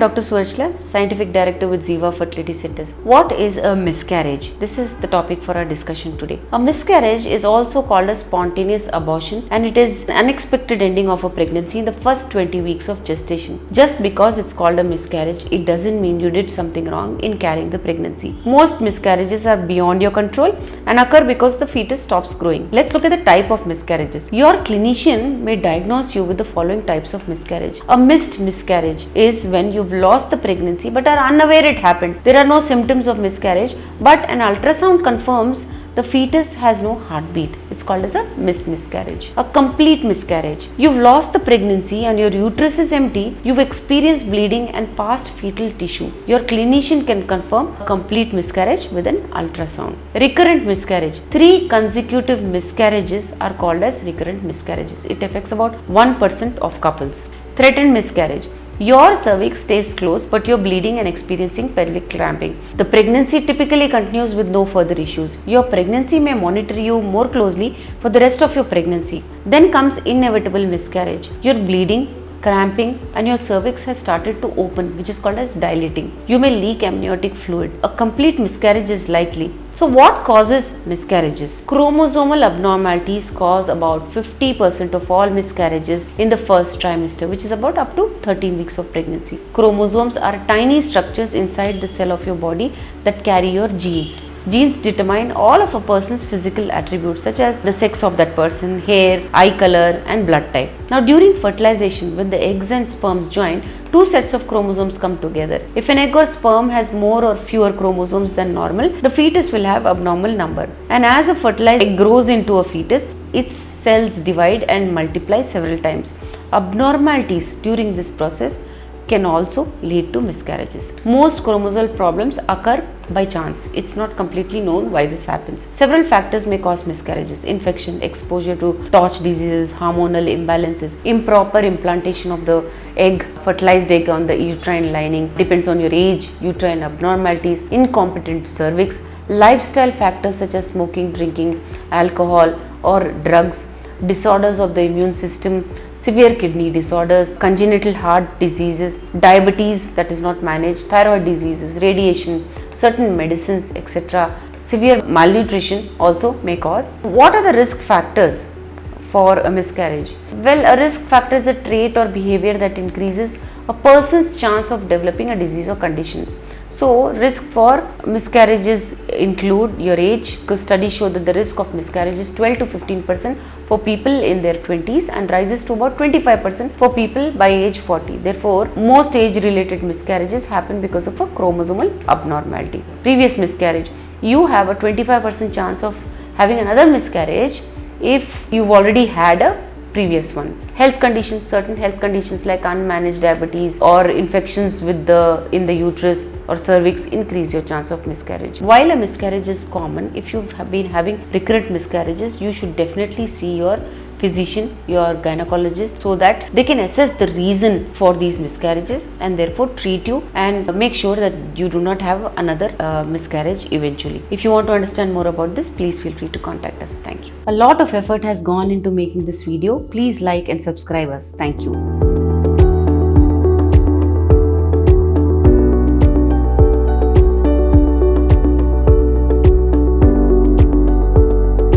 Dr. Suvarchalaa, Scientific Director with ZIVA Fertility Centers. What is a miscarriage? This is the topic for our discussion today. A miscarriage is also called a spontaneous abortion, and it is an unexpected ending of a pregnancy in the first 20 weeks of gestation. Just because it's called a miscarriage, it doesn't mean you did something wrong in carrying the pregnancy. Most miscarriages are beyond your control and occur because the fetus stops growing. Let's look at the type of miscarriages. Your clinician may diagnose you with the following types of miscarriage. A missed miscarriage is when you've lost the pregnancy but are unaware it happened. There are no symptoms of miscarriage, but an ultrasound confirms the fetus has no heartbeat. It's called as a missed miscarriage. A complete miscarriage. You've lost the pregnancy and your uterus is empty. You've experienced bleeding and past fetal tissue. Your clinician can confirm a complete miscarriage with an ultrasound. Recurrent miscarriage. 3 consecutive miscarriages are called as recurrent miscarriages. It affects about 1% of couples. Threatened miscarriage. Your cervix stays closed but you're bleeding and experiencing pelvic cramping. The pregnancy typically continues with no further issues. Your pregnancy may monitor you more closely for the rest of your pregnancy. Then comes inevitable miscarriage. You're bleeding, cramping, and your cervix has started to open, which is called as dilating. You may leak amniotic fluid. A complete miscarriage is likely. So what causes miscarriages? Chromosomal abnormalities cause about 50% of all miscarriages in the first trimester, which is about up to 13 weeks of pregnancy. Chromosomes are tiny structures inside the cell of your body that carry your genes. Genes determine all of a person's physical attributes such as the sex of that person, hair, eye color, and blood type. Now during fertilization, when the eggs and sperms join, 2 sets of chromosomes come together. If an egg or sperm has more or fewer chromosomes than normal, the fetus will have abnormal number. And as a fertilized egg grows into a fetus, its cells divide and multiply several times. Abnormalities during this process can also lead to miscarriages. Most chromosomal problems occur by chance. It's not completely known why this happens. Several factors may cause miscarriages: infection, exposure to torch diseases, hormonal imbalances, improper implantation of the egg, fertilized egg on the uterine lining, depends on your age, uterine abnormalities, incompetent cervix, lifestyle factors such as smoking, drinking, alcohol or drugs, disorders of the immune system, severe kidney disorders, congenital heart diseases, diabetes that is not managed, thyroid diseases, radiation, certain medicines, etc. Severe malnutrition also may cause. What are the risk factors for a miscarriage? Well, a risk factor is a trait or behavior that increases a person's chance of developing a disease or condition. So, risk for miscarriages include your age, because studies show that the risk of miscarriage is 12 to 15% for people in their 20s and rises to about 25% for people by age 40. Therefore, most age-related miscarriages happen because of a chromosomal abnormality. Previous miscarriage, you have a 25% chance of having another miscarriage if you've already had a previous one. Health conditions, certain health conditions like unmanaged diabetes or infections in the uterus or cervix increase your chance of miscarriage. While a miscarriage is common, if you've been having recurrent miscarriages, you should definitely see your physician, your gynecologist, so that they can assess the reason for these miscarriages and therefore treat you and make sure that you do not have another miscarriage eventually. If you want to understand more about this, please feel free to contact us. Thank you. A lot of effort has gone into making this video. Please like and subscribe us. Thank you.